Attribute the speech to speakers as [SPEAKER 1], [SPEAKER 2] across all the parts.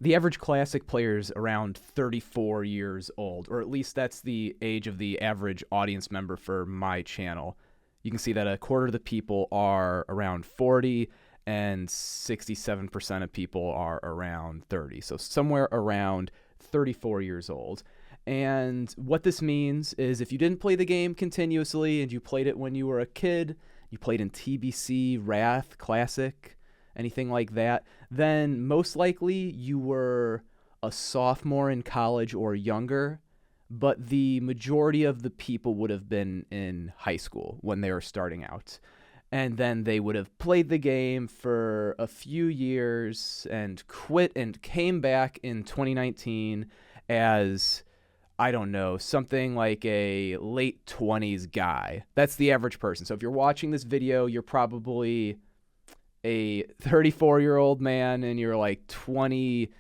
[SPEAKER 1] The average Classic player is around 34 years old, or at least that's the age of the average audience member for my channel. You can see that a quarter of the people are around 40 and 67% of people are around 30. So somewhere around 34 years old. And what this means is if you didn't play the game continuously and you played it when you were a kid, you played in TBC, Wrath, Classic, anything like that, then most likely you were a sophomore in college or younger, but the majority of the people would have been in high school when they were starting out. And then they would have played the game for a few years and quit and came back in 2019 as, I don't know, something like a late 20s guy. That's the average person. So if you're watching this video, you're probably a 34-year-old man and you're like 20,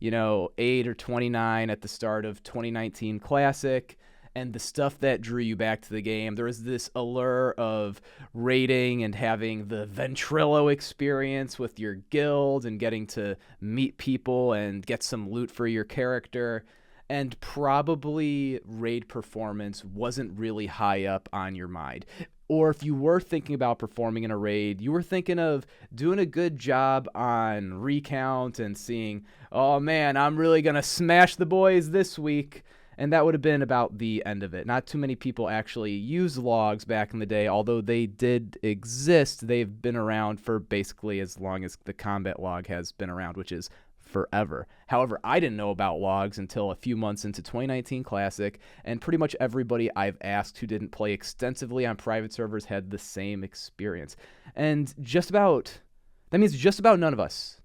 [SPEAKER 1] 8 or 29 at the start of 2019 Classic, and the stuff that drew you back to the game, there was this allure of raiding and having the Ventrilo experience with your guild and getting to meet people and get some loot for your character. And probably raid performance wasn't really high up on your mind. Or if you were thinking about performing in a raid, you were thinking of doing a good job on recount and seeing, oh man, I'm really going to smash the boys this week. And that would have been about the end of it. Not too many people actually use logs back in the day, although they did exist. They've been around for basically as long as the combat log has been around, which is forever. However, I didn't know about logs until a few months into 2019 Classic, and pretty much everybody I've asked who didn't play extensively on private servers had the same experience. And that means just about none of us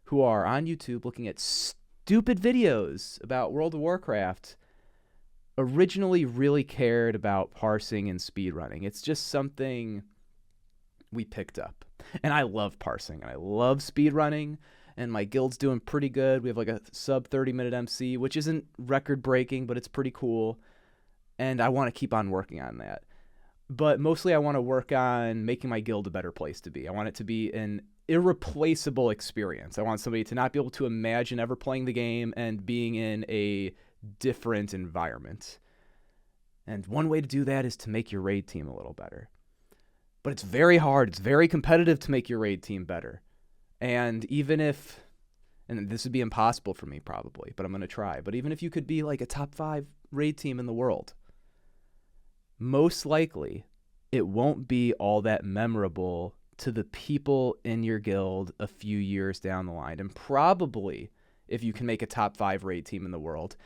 [SPEAKER 1] who are on YouTube looking at stupid videos about World of Warcraft originally really cared about parsing and speedrunning. It's just something we picked up. And I love parsing, and I love speedrunning, and my guild's doing pretty good. We have like a sub 30-minute MC, which isn't record-breaking, but it's pretty cool. And I want to keep on working on that. But mostly I want to work on making my guild a better place to be. I want it to be an irreplaceable experience. I want somebody to not be able to imagine ever playing the game and being in a different environment. And one way to do that is to make your raid team a little better. But it's very hard. It's very competitive to make your raid team better. And and this would be impossible for me probably, but I'm going to try. But even if you could be like a top 5 raid team in the world, most likely it won't be all that memorable to the people in your guild a few years down the line. And probably if you can make a top 5 raid team in the world,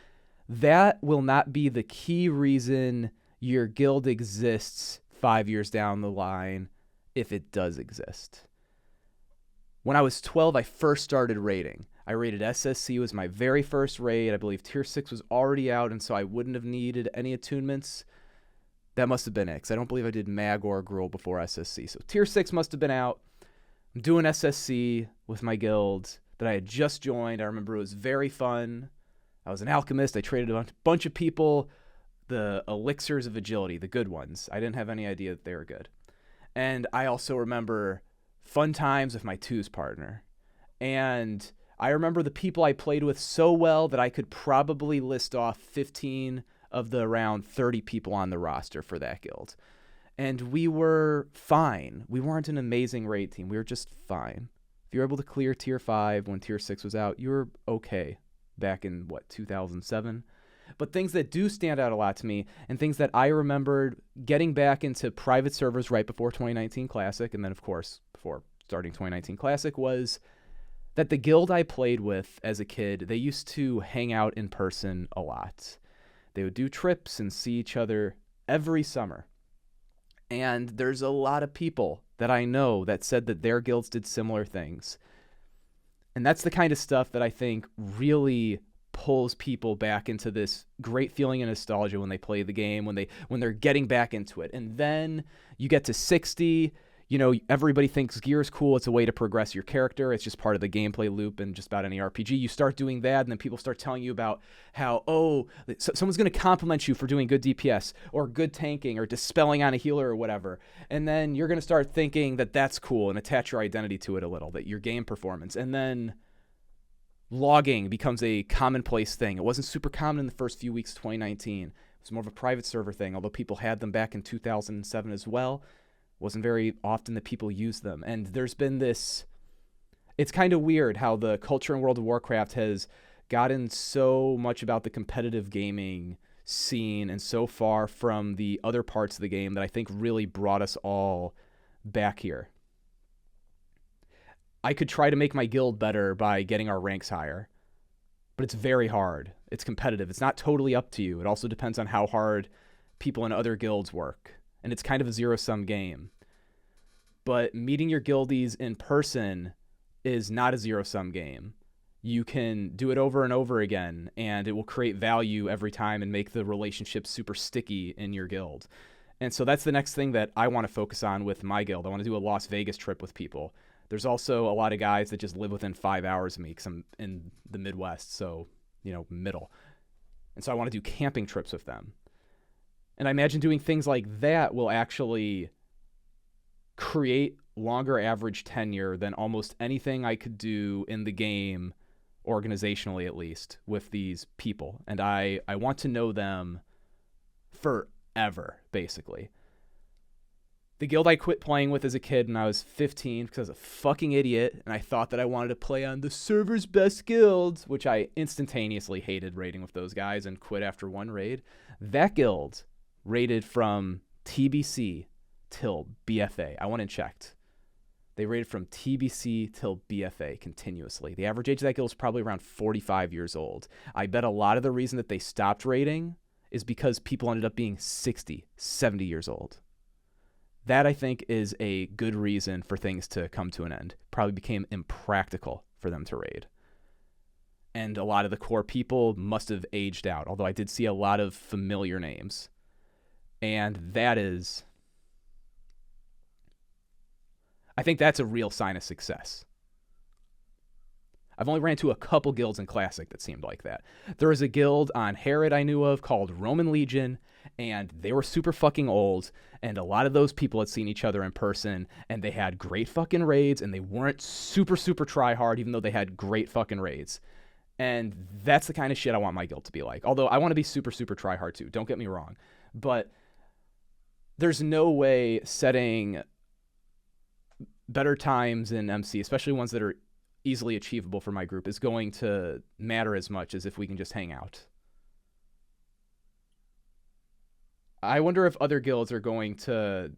[SPEAKER 1] that will not be the key reason your guild exists 5 years down the line, if it does exist. When I was 12, I first started raiding. I raided SSC, was my very first raid. I believe Tier 6 was already out, and so I wouldn't have needed any attunements. That must have been it, because I don't believe I did Mag or Gruul before SSC. So Tier 6 must have been out. I'm doing SSC with my guild that I had just joined. I remember it was very fun. I was an alchemist. I traded a bunch of people the elixirs of agility, the good ones. I didn't have any idea that they were good. And I also remember fun times with my twos partner. And I remember the people I played with so well that I could probably list off 15 of the around 30 people on the roster for that guild. And we were fine. We weren't an amazing raid team. We were just fine. If you were able to clear Tier 5 when Tier 6 was out, you were okay back in, 2007? But things that do stand out a lot to me, and things that I remembered getting back into private servers right before 2019 Classic, and then, of course, before starting 2019 Classic, was that the guild I played with as a kid, they used to hang out in person a lot. They would do trips and see each other every summer. And there's a lot of people that I know that said that their guilds did similar things. And that's the kind of stuff that I think really pulls people back into this great feeling of nostalgia when they play the game, when they're getting back into it. And then you get to 60, everybody thinks gear is cool. It's a way to progress your character. It's just part of the gameplay loop and just about any RPG. You start doing that, and then people start telling you about how, someone's going to compliment you for doing good DPS or good tanking or dispelling on a healer or whatever. And then you're going to start thinking that that's cool and attach your identity to it a little, that your game performance. And then logging becomes a commonplace thing. It wasn't super common in the first few weeks of 2019. It was more of a private server thing, although people had them back in 2007 as well. It wasn't very often that people used them. And there's been this... It's kind of weird how the culture in World of Warcraft has gotten so much about the competitive gaming scene and so far from the other parts of the game that I think really brought us all back here. I could try to make my guild better by getting our ranks higher, but it's very hard. It's competitive. It's not totally up to you. It also depends on how hard people in other guilds work, and it's kind of a zero-sum game. But meeting your guildies in person is not a zero-sum game. You can do it over and over again, and it will create value every time and make the relationship super sticky in your guild. And so that's the next thing that I want to focus on with my guild. I want to do a Las Vegas trip with people. There's also a lot of guys that just live within 5 hours of me because I'm in the Midwest, so, middle. And so I want to do camping trips with them. And I imagine doing things like that will actually create longer average tenure than almost anything I could do in the game, organizationally at least, with these people. And I want to know them forever, basically. The guild I quit playing with as a kid when I was 15 because I was a fucking idiot and I thought that I wanted to play on the server's best guilds, which I instantaneously hated raiding with those guys and quit after one raid. That guild raided from TBC till BFA. I went and checked. They raided from TBC till BFA continuously. The average age of that guild is probably around 45 years old. I bet a lot of the reason that they stopped raiding is because people ended up being 60, 70 years old. That, I think, is a good reason for things to come to an end. Probably became impractical for them to raid. And a lot of the core people must have aged out, although I did see a lot of familiar names. And that is... I think that's a real sign of success. I've only ran into a couple guilds in Classic that seemed like that. There was a guild on Herod I knew of called Roman Legion, and they were super fucking old, and a lot of those people had seen each other in person, and they had great fucking raids, and they weren't super, super try-hard, even though they had great fucking raids. And that's the kind of shit I want my guild to be like. Although I want to be super, super try-hard too, don't get me wrong. But there's no way setting better times in MC, especially ones that are easily achievable for my group, is going to matter as much as if we can just hang out. I wonder if other guilds are going to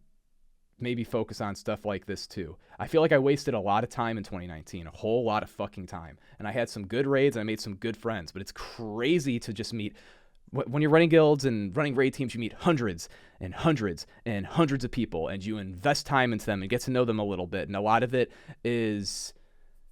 [SPEAKER 1] maybe focus on stuff like this too. I feel like I wasted a lot of time in 2019, a whole lot of fucking time. And I had some good raids, and I made some good friends, but it's crazy to just meet... When you're running guilds and running raid teams, you meet hundreds and hundreds and hundreds of people, and you invest time into them and get to know them a little bit. And a lot of it is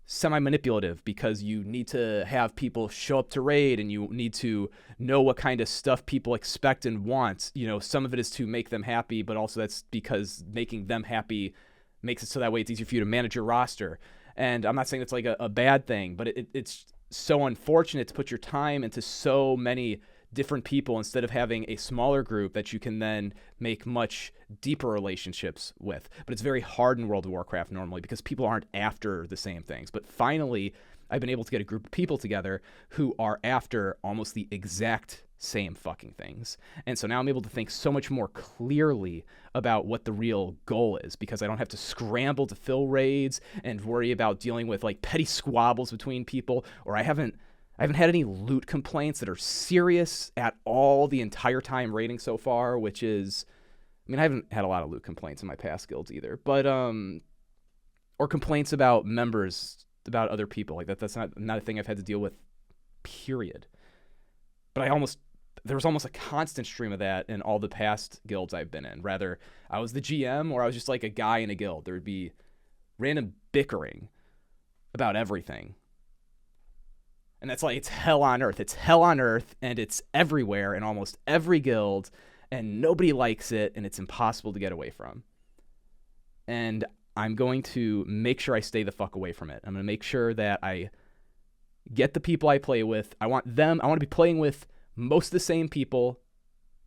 [SPEAKER 1] semi-manipulative because you need to have people show up to raid, and you need to know what kind of stuff people expect and want. Some of it is to make them happy, but also that's because making them happy makes it so that way it's easier for you to manage your roster. And I'm not saying it's like a bad thing, but it's so unfortunate to put your time into so many different people instead of having a smaller group that you can then make much deeper relationships with. But it's very hard in World of Warcraft normally because people aren't after the same things. But finally, I've been able to get a group of people together who are after almost the exact same fucking things. And so now I'm able to think so much more clearly about what the real goal is, because I don't have to scramble to fill raids and worry about dealing with like petty squabbles between people, or I haven't had any loot complaints that are serious at all the entire time raiding so far, which is, I haven't had a lot of loot complaints in my past guilds either, but, or complaints about members, about other people. Like that's not a thing I've had to deal with, period. But there was almost a constant stream of that in all the past guilds I've been in. Rather, I was the GM or I was just like a guy in a guild. There would be random bickering about everything. And that's like, it's hell on earth. It's hell on earth, and it's everywhere in almost every guild, and nobody likes it, and it's impossible to get away from. And I'm going to make sure I stay the fuck away from it. I'm going to make sure that I get the people I play with. I want to be playing with most of the same people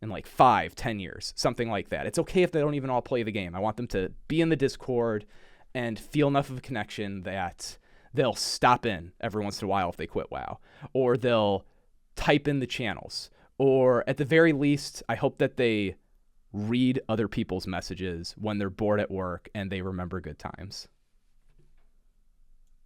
[SPEAKER 1] in like 5-10 years, something like that. It's okay if they don't even all play the game. I want them to be in the Discord and feel enough of a connection that they'll stop in every once in a while if they quit WoW, or they'll type in the channels, or at the very least, I hope that they read other people's messages when they're bored at work and they remember good times.